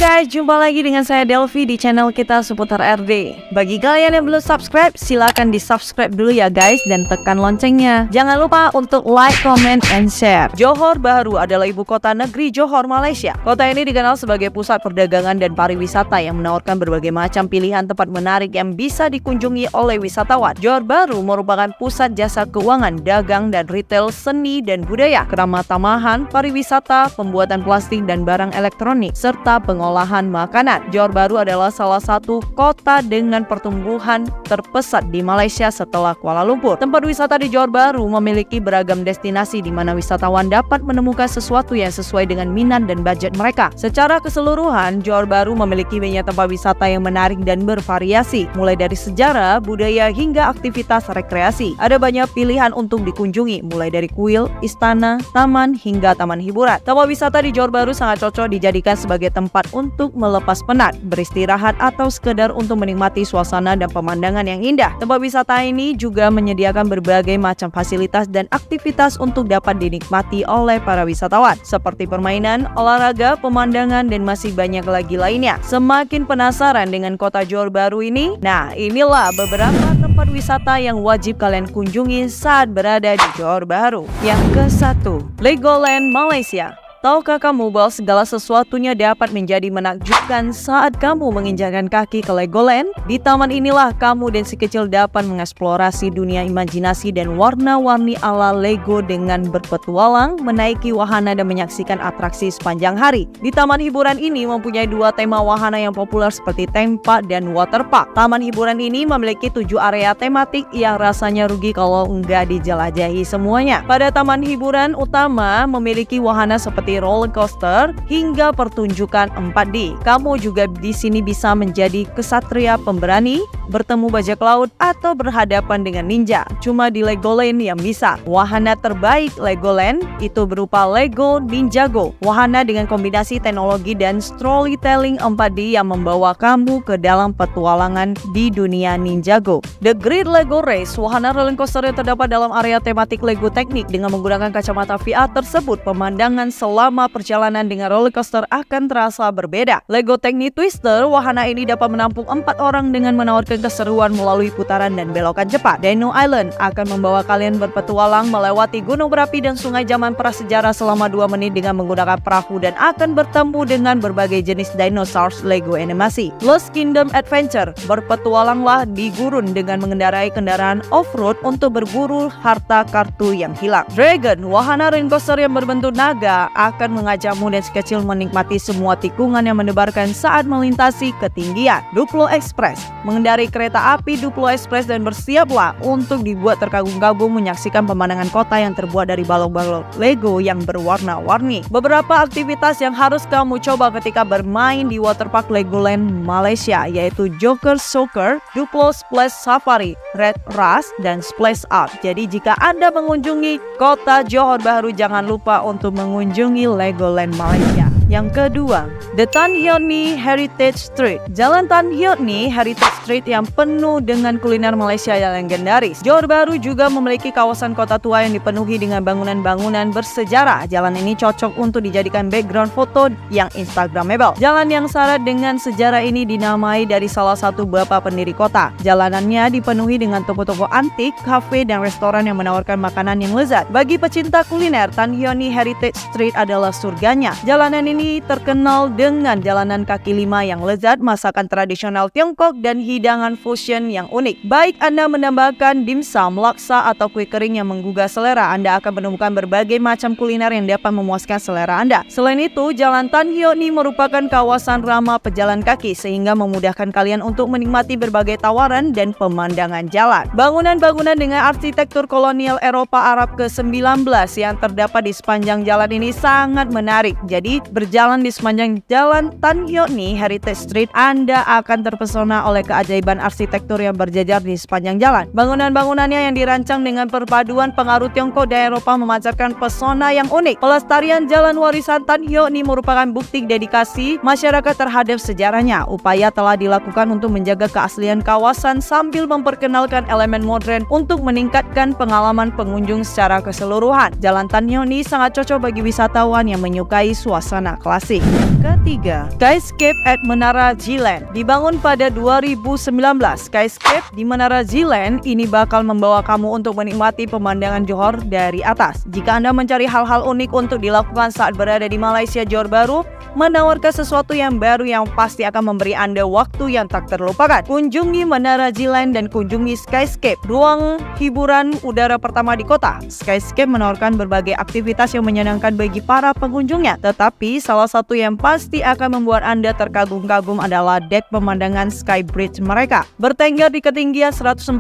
guys, jumpa lagi dengan saya Delvi di channel kita seputar RD. Bagi kalian yang belum subscribe, silahkan di subscribe dulu ya guys dan tekan loncengnya. Jangan lupa untuk like, comment, and share. Johor Bahru adalah ibu kota negeri Johor, Malaysia. Kota ini dikenal sebagai pusat perdagangan dan pariwisata yang menawarkan berbagai macam pilihan tempat menarik yang bisa dikunjungi oleh wisatawan. Johor Bahru merupakan pusat jasa keuangan, dagang dan retail, seni dan budaya, keramat tamahan, pariwisata, pembuatan plastik dan barang elektronik, serta pengolahan makanan. Johor Bahru adalah salah satu kota dengan pertumbuhan terpesat di Malaysia setelah Kuala Lumpur. Tempat wisata di Johor Bahru memiliki beragam destinasi di mana wisatawan dapat menemukan sesuatu yang sesuai dengan minat dan budget mereka. Secara keseluruhan, Johor Bahru memiliki banyak tempat wisata yang menarik dan bervariasi, mulai dari sejarah, budaya, hingga aktivitas rekreasi. Ada banyak pilihan untuk dikunjungi, mulai dari kuil, istana, taman, hingga taman hiburan. Tempat wisata di Johor Bahru sangat cocok dijadikan sebagai tempat untuk melepas penat, beristirahat, atau sekedar untuk menikmati suasana dan pemandangan yang indah. Tempat wisata ini juga menyediakan berbagai macam fasilitas dan aktivitas untuk dapat dinikmati oleh para wisatawan, seperti permainan, olahraga, pemandangan, dan masih banyak lagi lainnya. Semakin penasaran dengan kota Johor Bahru ini? Nah, inilah beberapa tempat wisata yang wajib kalian kunjungi saat berada di Johor Bahru. Yang ke-1, Legoland, Malaysia. Tahukah kamu bahwa segala sesuatunya dapat menjadi menakjubkan saat kamu menginjakkan kaki ke Legoland? Di taman inilah kamu dan si kecil dapat mengeksplorasi dunia imajinasi dan warna-warni ala Lego dengan berpetualang, menaiki wahana dan menyaksikan atraksi sepanjang hari. Di taman hiburan ini mempunyai dua tema wahana yang populer seperti theme park dan water park. Taman hiburan ini memiliki 7 area tematik yang rasanya rugi kalau enggak dijelajahi semuanya. Pada taman hiburan utama memiliki wahana seperti roller coaster hingga pertunjukan 4D. Kamu juga di sini bisa menjadi kesatria pemberani, bertemu bajak laut, atau berhadapan dengan ninja. Cuma di Legoland yang bisa. Wahana terbaik Legoland itu berupa Lego Ninjago. Wahana dengan kombinasi teknologi dan storytelling 4D yang membawa kamu ke dalam petualangan di dunia Ninjago. The Great Lego Race, wahana roller coaster yang terdapat dalam area tematik Lego Teknik. Dengan menggunakan kacamata VR tersebut, pemandangan selama perjalanan dengan roller coaster akan terasa berbeda. Lego Technic Twister, wahana ini dapat menampung 4 orang dengan menawarkan keseruan melalui putaran dan belokan cepat. Dino Island akan membawa kalian berpetualang melewati gunung berapi dan sungai zaman prasejarah selama 2 menit dengan menggunakan perahu dan akan bertemu dengan berbagai jenis dinosaurus Lego animasi. Lost Kingdom Adventure, berpetualanglah di gurun dengan mengendarai kendaraan off-road untuk berburu harta kartu yang hilang. Dragon, wahana roller coaster yang berbentuk naga, akan mengajakmu dan si kecil menikmati semua tikungan yang mendebarkan saat melintasi ketinggian. Duplo Express, mengendarai kereta api Duplo Express dan bersiaplah untuk dibuat terkagum-kagum menyaksikan pemandangan kota yang terbuat dari balon-balon Lego yang berwarna-warni. Beberapa aktivitas yang harus kamu coba ketika bermain di Waterpark Legoland Malaysia yaitu Joker Soccer, Duplo Splash Safari, Red Rush, dan Splash Out. Jadi jika Anda mengunjungi kota Johor Bahru, jangan lupa untuk mengunjungi Legoland Malaysia. Yang kedua, The Tan Hiot Ni Heritage Street. Jalan Tan Hiot Ni Heritage Street yang penuh dengan kuliner Malaysia yang legendaris. Johor Bahru juga memiliki kawasan kota tua yang dipenuhi dengan bangunan-bangunan bersejarah. Jalan ini cocok untuk dijadikan background foto yang instagramable. Jalan yang syarat dengan sejarah ini dinamai dari salah satu bapak pendiri kota. Jalanannya dipenuhi dengan toko-toko antik, kafe, dan restoran yang menawarkan makanan yang lezat. Bagi pecinta kuliner, Tan Hiot Ni Heritage Street adalah surganya. Jalanan ini terkenal dengan jalanan kaki lima yang lezat, masakan tradisional Tiongkok, dan hidangan fusion yang unik. Baik Anda menambahkan dimsum, laksa, atau kue kering yang menggugah selera, Anda akan menemukan berbagai macam kuliner yang dapat memuaskan selera Anda. Selain itu, Jalan Tan Hiot Ni merupakan kawasan ramah pejalan kaki sehingga memudahkan kalian untuk menikmati berbagai tawaran dan pemandangan jalan. Bangunan-bangunan dengan arsitektur kolonial Eropa Arab ke-19 yang terdapat di sepanjang jalan ini sangat menarik. Jadi, berjalan di sepanjang jalan Tan Hiot Ni Heritage Street, Anda akan terpesona oleh keajaiban arsitektur yang berjajar di sepanjang jalan. Bangunan-bangunannya yang dirancang dengan perpaduan pengaruh Tiongkok dan Eropa memancarkan pesona yang unik. Pelestarian jalan warisan Tan Hiot Ni merupakan bukti dedikasi masyarakat terhadap sejarahnya. Upaya telah dilakukan untuk menjaga keaslian kawasan sambil memperkenalkan elemen modern untuk meningkatkan pengalaman pengunjung secara keseluruhan. Jalan Tan Hiot Ni sangat cocok bagi wisatawan yang menyukai suasana dunia klasik. Ketiga, Skyscape at Menara Ziland. Dibangun pada 2019, Skyscape di Menara Ziland ini bakal membawa kamu untuk menikmati pemandangan Johor dari atas. Jika Anda mencari hal-hal unik untuk dilakukan saat berada di Malaysia, Johor Bahru menawarkan sesuatu yang baru yang pasti akan memberi Anda waktu yang tak terlupakan. Kunjungi Menara Ziland dan kunjungi Skyscape, ruang hiburan udara pertama di kota. Skyscape menawarkan berbagai aktivitas yang menyenangkan bagi para pengunjungnya, tetapi salah satu yang pasti akan membuat Anda terkagum-kagum adalah dek pemandangan Sky Bridge mereka. Bertengger di ketinggian 149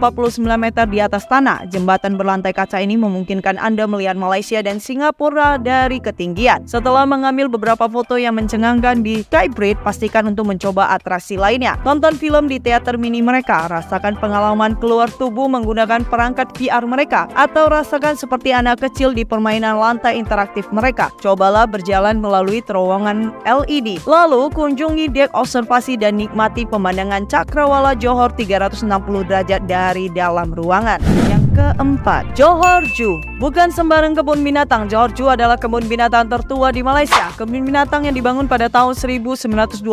meter di atas tanah, jembatan berlantai kaca ini memungkinkan Anda melihat Malaysia dan Singapura dari ketinggian. Setelah mengambil beberapa foto yang mencengangkan di Sky Bridge, pastikan untuk mencoba atraksi lainnya. Tonton film di teater mini mereka, rasakan pengalaman keluar tubuh menggunakan perangkat VR mereka, atau rasakan seperti anak kecil di permainan lantai interaktif mereka. Cobalah berjalan melalui terowongan LED. Lalu kunjungi dek observasi dan nikmati pemandangan Cakrawala Johor 360 derajat dari dalam ruangan. Yang keempat, Johor Zoo. Bukan sembarang kebun binatang, Johor Zoo adalah kebun binatang tertua di Malaysia. Kebun binatang yang dibangun pada tahun 1928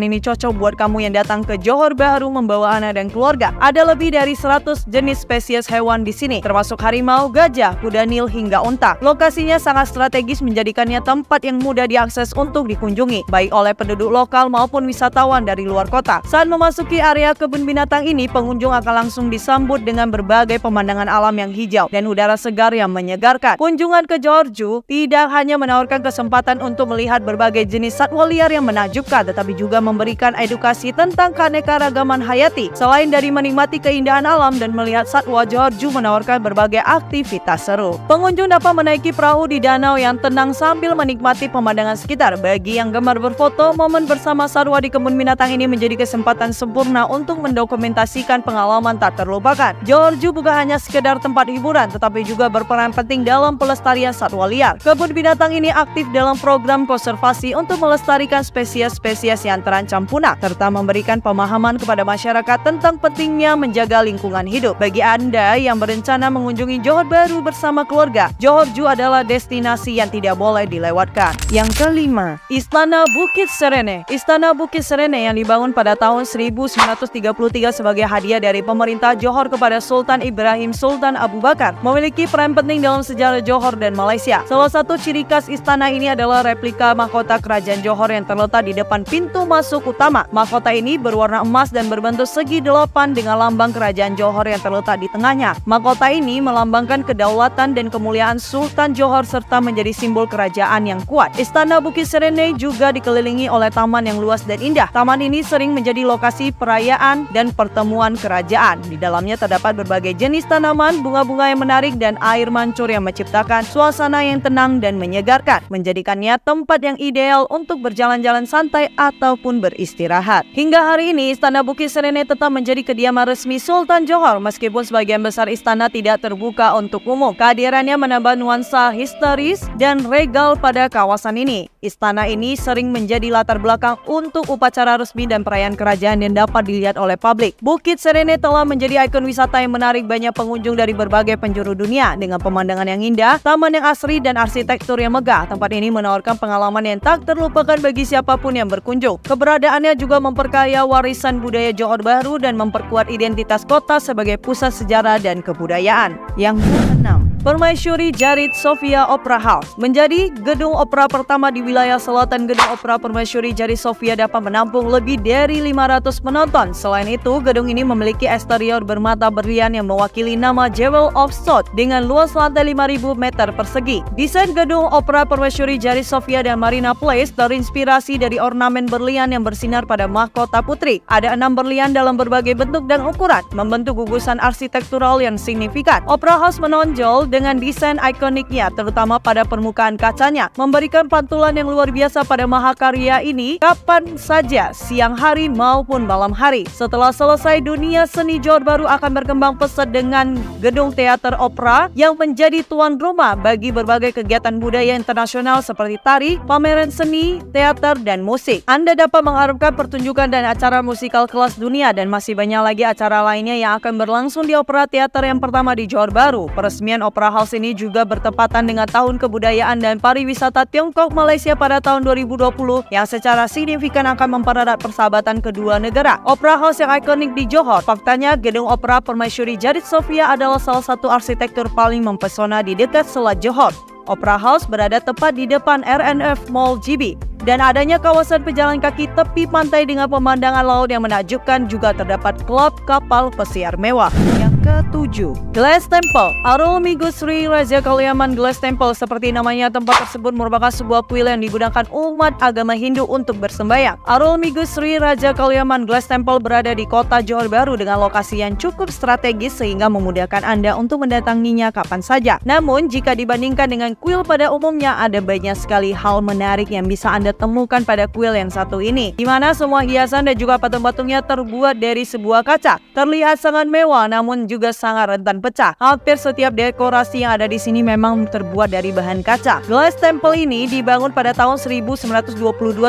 ini cocok buat kamu yang datang ke Johor Bahru membawa anak dan keluarga. Ada lebih dari 100 jenis spesies hewan di sini, termasuk harimau, gajah, kuda nil hingga unta. Lokasinya sangat strategis menjadikannya tempat yang mudah diakses untuk dikunjungi, baik oleh penduduk lokal maupun wisatawan dari luar kota. Saat memasuki area kebun binatang ini, pengunjung akan langsung disambut dengan berbagai pemandangan alam yang hijau dan udara segar yang menyegarkan. Kunjungan ke Johor Zoo tidak hanya menawarkan kesempatan untuk melihat berbagai jenis satwa liar yang menakjubkan, tetapi juga memberikan edukasi tentang keanekaragaman hayati. Selain dari menikmati keindahan alam dan melihat satwa, Johor Zoo menawarkan berbagai aktivitas seru. Pengunjung dapat menaiki perahu di danau yang tenang sambil menikmati pemandangan sekitar. Bagi yang gemar berfoto, momen bersama satwa di kebun binatang ini menjadi kesempatan sempurna untuk mendokumentasikan pengalaman tak terlupakan. Johor Zoo bukan hanya sekedar tempat hiburan, tetapi juga berperan penting dalam pelestarian satwa liar. Kebun binatang ini aktif dalam program konservasi untuk melestarikan spesies-spesies yang terancam punah, serta memberikan pemahaman kepada masyarakat tentang pentingnya menjaga lingkungan hidup. Bagi Anda yang berencana mengunjungi Johor Bahru bersama keluarga, Johor Zoo adalah destinasi yang tidak boleh dilewatkan. Yang kelima, Istana Bukit Serene. Istana Bukit Serene yang dibangun pada tahun 1933 sebagai hadiah dari pemerintah Johor kepada Sultan Ibrahim Sultan Abu Bakar, memiliki peran penting dalam sejarah Johor dan Malaysia. Salah satu ciri khas istana ini adalah replika mahkota kerajaan Johor yang terletak di depan pintu masuk utama. Mahkota ini berwarna emas dan berbentuk segi 8 dengan lambang kerajaan Johor yang terletak di tengahnya. Mahkota ini melambangkan kedaulatan dan kemuliaan Sultan Johor serta menjadi simbol kerajaan yang kuat. Istana Bukit Serene juga dikelilingi oleh taman yang luas dan indah. Taman ini sering menjadi lokasi perayaan dan pertemuan kerajaan. Di dalamnya terdapat berbagai jenis tanaman, bunga-bunga yang menarik, dan air mancur yang menciptakan suasana yang tenang dan menyegarkan, menjadikannya tempat yang ideal untuk berjalan-jalan santai ataupun beristirahat. Hingga hari ini, Istana Bukit Serene tetap menjadi kediaman resmi Sultan Johor, meskipun sebagian besar istana tidak terbuka untuk umum. Kehadirannya menambah nuansa histeris dan regal pada kawasan ini. Istana ini sering menjadi latar belakang untuk upacara resmi dan perayaan kerajaan yang dapat dilihat oleh publik. Bukit Serene telah menjadi ikon wisata yang menarik banyak pengunjung dari berbagai penjuru dunia. Dengan pemandangan yang indah, taman yang asri, dan arsitektur yang megah, tempat ini menawarkan pengalaman yang tak terlupakan bagi siapapun yang berkunjung. Keberadaannya juga memperkaya warisan budaya Johor Bahru dan memperkuat identitas kota sebagai pusat sejarah dan kebudayaan. Yang keenam, Permaisuri Jarit Sophia Opera House. Menjadi gedung opera pertama di wilayah selatan, gedung opera Permaisuri Jarit Sophia dapat menampung lebih dari 500 penonton. Selain itu, gedung ini memiliki eksterior bermata berlian yang mewakili nama Jewel of South dengan luas lantai 5.000 meter persegi. Desain gedung opera Permaisuri Jarit Sophia dan Marina Place terinspirasi dari ornamen berlian yang bersinar pada mahkota putri. Ada 6 berlian dalam berbagai bentuk dan ukuran, membentuk gugusan arsitektural yang signifikan. Opera House menonjol dengan desain ikoniknya, terutama pada permukaan kacanya, memberikan pantulan yang luar biasa pada mahakarya ini kapan saja, siang hari maupun malam hari. Setelah selesai, dunia seni Johor Bahru akan berkembang pesat dengan gedung teater opera yang menjadi tuan rumah bagi berbagai kegiatan budaya internasional seperti tari, pameran seni, teater, dan musik. Anda dapat mengharapkan pertunjukan dan acara musikal kelas dunia, dan masih banyak lagi acara lainnya yang akan berlangsung di opera teater yang pertama di Johor Bahru. Peresmian opera Opera House ini juga bertepatan dengan Tahun Kebudayaan dan Pariwisata Tiongkok Malaysia pada tahun 2020 yang secara signifikan akan mempererat persahabatan kedua negara. Opera House yang ikonik di Johor, faktanya Gedung Opera Permaisuri Jadid Sophia adalah salah satu arsitektur paling mempesona di dekat Selat Johor. Opera House berada tepat di depan RNF Mall GB. Dan adanya kawasan pejalan kaki tepi pantai dengan pemandangan laut yang menakjubkan, juga terdapat klub kapal pesiar mewah. Yang ketujuh, Glass Temple. Arul Migu Sri Raja Kaliaman Glass Temple, seperti namanya, tempat tersebut merupakan sebuah kuil yang digunakan umat agama Hindu untuk bersembahyang. Arul Migu Sri Raja Kaliaman Glass Temple berada di kota Johor Bahru dengan lokasi yang cukup strategis sehingga memudahkan Anda untuk mendatanginya kapan saja. Namun, jika dibandingkan dengan kuil pada umumnya, ada banyak sekali hal menarik yang bisa Anda temukan pada kuil yang satu ini, di mana semua hiasan dan juga patung-patungnya terbuat dari sebuah kaca. Terlihat sangat mewah, namun juga sangat rentan pecah. Hampir setiap dekorasi yang ada di sini memang terbuat dari bahan kaca. Glass Temple ini dibangun pada tahun 1922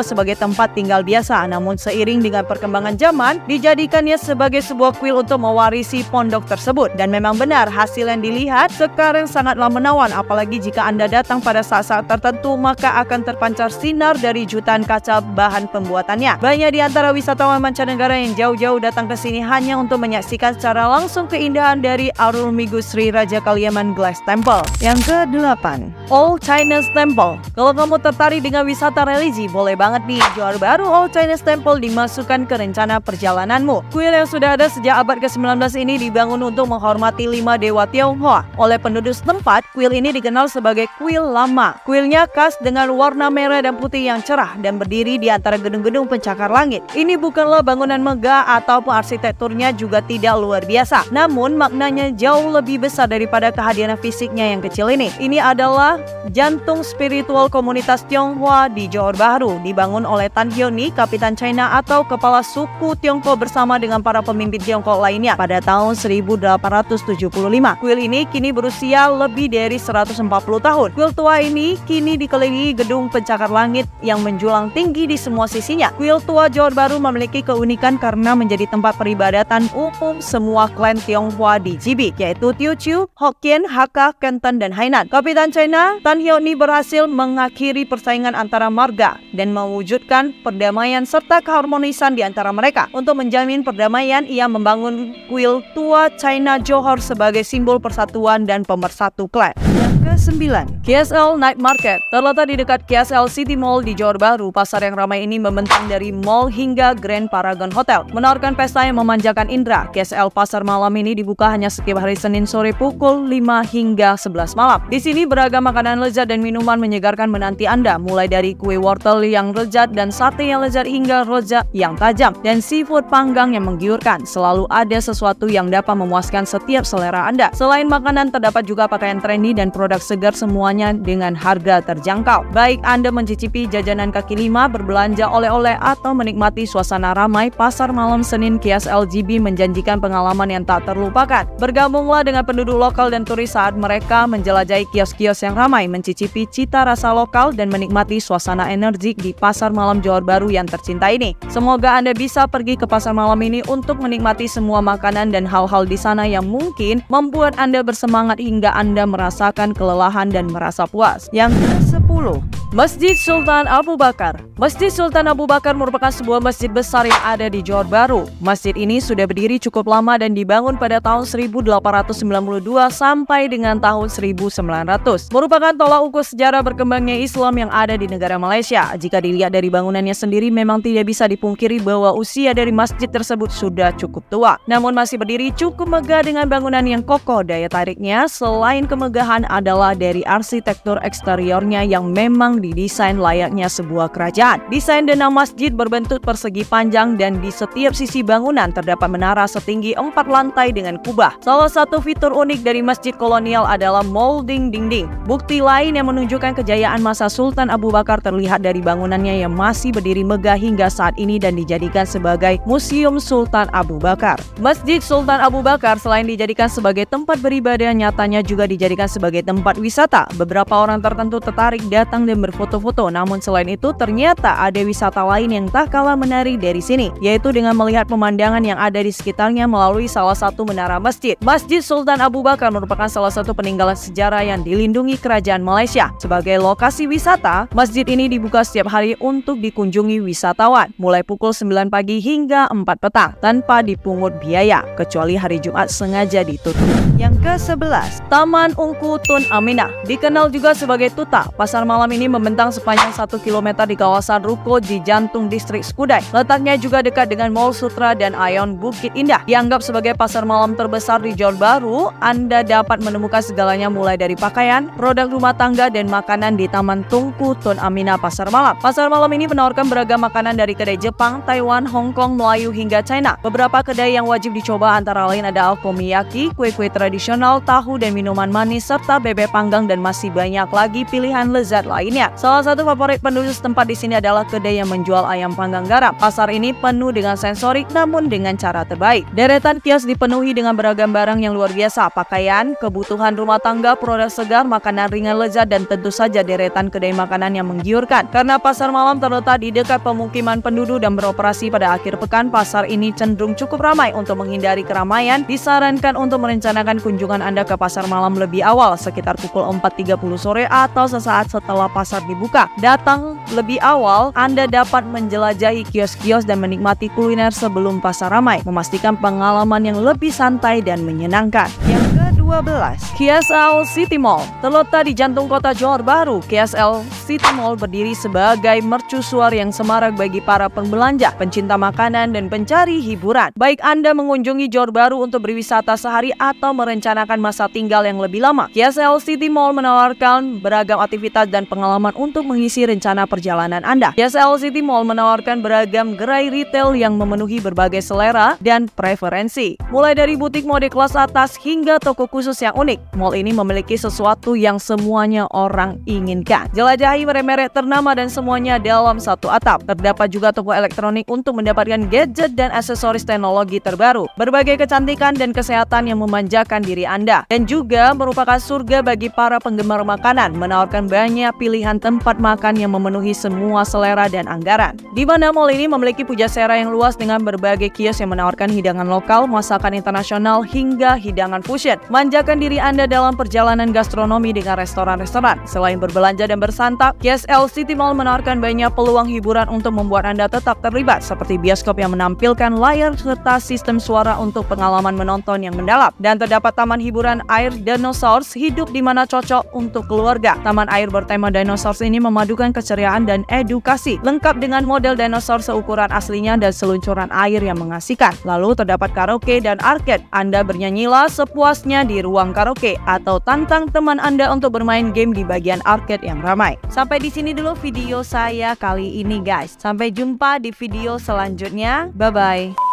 sebagai tempat tinggal biasa, namun seiring dengan perkembangan zaman, dijadikannya sebagai sebuah kuil untuk mewarisi pondok tersebut. Dan memang benar, hasil yang dilihat sekarang sangatlah menawan, apalagi jika Anda datang pada saat-saat tertentu, maka akan terpancar sinar dari jutaan kaca bahan pembuatannya. Banyak di antara wisatawan mancanegara yang jauh-jauh datang ke sini hanya untuk menyaksikan secara langsung keindahan dari Arul Migu Sri Raja Kaliaman Glass Temple. Yang ke-8, Old Chinese Temple. Kalau kamu tertarik dengan wisata religi, boleh banget nih, Johor Bahru Old Chinese Temple dimasukkan ke rencana perjalananmu. Kuil yang sudah ada sejak abad ke-19 ini dibangun untuk menghormati 5 dewa Tionghoa. Oleh penduduk setempat, kuil ini dikenal sebagai kuil lama. Kuilnya khas dengan warna merah dan putih yang cerah dan berdiri di antara gedung-gedung pencakar langit. Ini bukanlah bangunan megah ataupun arsitekturnya juga tidak luar biasa. Namun maknanya jauh lebih besar daripada kehadiran fisiknya yang kecil ini. Ini adalah jantung spiritual komunitas Tionghoa di Johor Bahru, dibangun oleh Tan Hyo Ni, Kapitan China atau kepala suku Tiongkok bersama dengan para pemimpin Tiongkok lainnya pada tahun 1875. Kuil ini kini berusia lebih dari 140 tahun. Kuil tua ini kini dikelilingi gedung pencakar langit yang menjulang tinggi di semua sisinya. Kuil tua Johor Bahru memiliki keunikan karena menjadi tempat peribadatan umum semua klan Tionghoa di GB, yaitu Teochew, Hokkien, Hakka, Canton, dan Hainan. Kapitan China, Tan Hyo Ni, berhasil mengakhiri persaingan antara marga dan mewujudkan perdamaian serta keharmonisan di antara mereka. Untuk menjamin perdamaian, ia membangun kuil tua China Johor sebagai simbol persatuan dan pemersatu klan. Ke-9, KSL Night Market. Terletak di dekat KSL City Mall di Johor Bahru, pasar yang ramai ini membentang dari mall hingga Grand Paragon Hotel, menawarkan pesta yang memanjakan indera. KSL Pasar Malam ini dibuka hanya setiap hari Senin sore pukul 5 hingga 11 malam. Di sini beragam makanan lezat dan minuman menyegarkan menanti Anda, mulai dari kue wortel yang lezat dan sate yang lezat hingga rojak yang tajam dan seafood panggang yang menggiurkan. Selalu ada sesuatu yang dapat memuaskan setiap selera Anda. Selain makanan, terdapat juga pakaian trendy dan produk segar, semuanya dengan harga terjangkau. Baik Anda mencicipi jajanan kaki lima, berbelanja oleh-oleh, atau menikmati suasana ramai, pasar malam Senin KSL GB menjanjikan pengalaman yang tak terlupakan. Bergabunglah dengan penduduk lokal dan turis saat mereka menjelajahi kios-kios yang ramai, mencicipi cita rasa lokal, dan menikmati suasana energik di pasar malam Johor Bahru yang tercinta ini. Semoga Anda bisa pergi ke pasar malam ini untuk menikmati semua makanan dan hal-hal di sana yang mungkin membuat Anda bersemangat hingga Anda merasakan kelelahan dan merasa puas. Yang ke-10, Masjid Sultan Abu Bakar. Masjid Sultan Abu Bakar merupakan sebuah masjid besar yang ada di Johor Bahru. Masjid ini sudah berdiri cukup lama dan dibangun pada tahun 1892 sampai dengan tahun 1900. Merupakan tolak ukur sejarah berkembangnya Islam yang ada di negara Malaysia. Jika dilihat dari bangunannya sendiri, memang tidak bisa dipungkiri bahwa usia dari masjid tersebut sudah cukup tua. Namun masih berdiri cukup megah dengan bangunan yang kokoh. Daya tariknya selain kemegahan adalah dari arsitektur eksteriornya yang memang didesain layaknya sebuah kerajaan. Desain denah masjid berbentuk persegi panjang dan di setiap sisi bangunan terdapat menara setinggi 4 lantai dengan kubah. Salah satu fitur unik dari masjid kolonial adalah molding dinding. Bukti lain yang menunjukkan kejayaan masa Sultan Abu Bakar terlihat dari bangunannya yang masih berdiri megah hingga saat ini dan dijadikan sebagai Museum Sultan Abu Bakar. Masjid Sultan Abu Bakar selain dijadikan sebagai tempat beribadah, nyatanya juga dijadikan sebagai tempat wisata. Beberapa orang tertentu tertarik datang dan berfoto-foto. Namun selain itu ternyata ada wisata lain yang tak kalah menarik dari sini, yaitu dengan melihat pemandangan yang ada di sekitarnya melalui salah satu menara masjid. Masjid Sultan Abu Bakar merupakan salah satu peninggalan sejarah yang dilindungi kerajaan Malaysia. Sebagai lokasi wisata, masjid ini dibuka setiap hari untuk dikunjungi wisatawan, mulai pukul 9 pagi hingga 4 petang, tanpa dipungut biaya, kecuali hari Jumat sengaja ditutup. Yang ke-11, Taman Ungku Tun Aminah. Dikenal juga sebagai Tuta, pasar malam ini membentang sepanjang 1 km di kawasan Ruko di jantung distrik Skudai. Letaknya juga dekat dengan Mall Sutra dan Ion Bukit Indah. Dianggap sebagai pasar malam terbesar di Johor Bahru, Anda dapat menemukan segalanya mulai dari pakaian, produk rumah tangga, dan makanan di Taman Ungku Tun Aminah Pasar Malam. Pasar malam ini menawarkan beragam makanan dari kedai Jepang, Taiwan, Hong Kong, Melayu, hingga China. Beberapa kedai yang wajib dicoba antara lain ada okonomiyaki, kue-kue tradisional, tahu dan minuman manis, serta bebek panggang, dan masih banyak lagi pilihan lezat lainnya. Salah satu favorit penduduk setempat di sini adalah kedai yang menjual ayam panggang garam. Pasar ini penuh dengan sensorik namun dengan cara terbaik. Deretan kios dipenuhi dengan beragam barang yang luar biasa, pakaian, kebutuhan rumah tangga, produk segar, makanan ringan lezat, dan tentu saja deretan kedai makanan yang menggiurkan. Karena pasar malam terletak di dekat pemukiman penduduk dan beroperasi pada akhir pekan, pasar ini cenderung cukup ramai. Untuk menghindari keramaian, disarankan untuk merencanakan kunjungan Anda ke pasar malam lebih awal, sekitar pukul 4.30 sore atau sesaat setelah pasar dibuka. Datang lebih awal, Anda dapat menjelajahi kios-kios dan menikmati kuliner sebelum pasar ramai, memastikan pengalaman yang lebih santai dan menyenangkan. Yang ke-12, KSL City Mall. Terletak di jantung kota Johor Bahru, KSL City Mall berdiri sebagai mercusuar yang semarak bagi para pembelanja, pencinta makanan, dan pencari hiburan. Baik Anda mengunjungi Johor Bahru untuk berwisata sehari atau merencanakan masa tinggal yang lebih lama, KSL City Mall menawarkan beragam aktivitas dan pengalaman untuk mengisi rencana perjalanan Anda. KSL City Mall menawarkan beragam gerai retail yang memenuhi berbagai selera dan preferensi. Mulai dari butik mode kelas atas hingga toko khusus yang unik, mall ini memiliki sesuatu yang semuanya orang inginkan. Jelajahi merek-merek ternama dan semuanya dalam satu atap. Terdapat juga toko elektronik untuk mendapatkan gadget dan aksesoris teknologi terbaru, berbagai kecantikan dan kesehatan yang memanjakan diri Anda, dan juga merupakan surga bagi para penggemar makanan, menawarkan banyak pilihan tempat makan yang memenuhi semua selera dan anggaran. Di mana mall ini memiliki pujasera yang luas dengan berbagai kios yang menawarkan hidangan lokal, masakan internasional, hingga hidangan fusion. Manjakan diri Anda dalam perjalanan gastronomi dengan restoran-restoran. Selain berbelanja dan bersantap, KSL City Mall menawarkan banyak peluang hiburan untuk membuat Anda tetap terlibat, seperti bioskop yang menampilkan layar serta sistem suara untuk pengalaman menonton yang mendalam. Dan terdapat taman hiburan air dinosaurus hidup di mana cocok untuk keluarga. Taman air bertema dinosaurus ini memadukan keceriaan dan edukasi, lengkap dengan model dinosaurus seukuran aslinya dan seluncuran air yang mengasihkan. Lalu terdapat karaoke dan arcade. Anda bernyanyilah sepuasnya di ruang karaoke atau tantang teman Anda untuk bermain game di bagian arcade yang ramai. Sampai di sini dulu video saya kali ini guys. Sampai jumpa di video selanjutnya. Bye bye.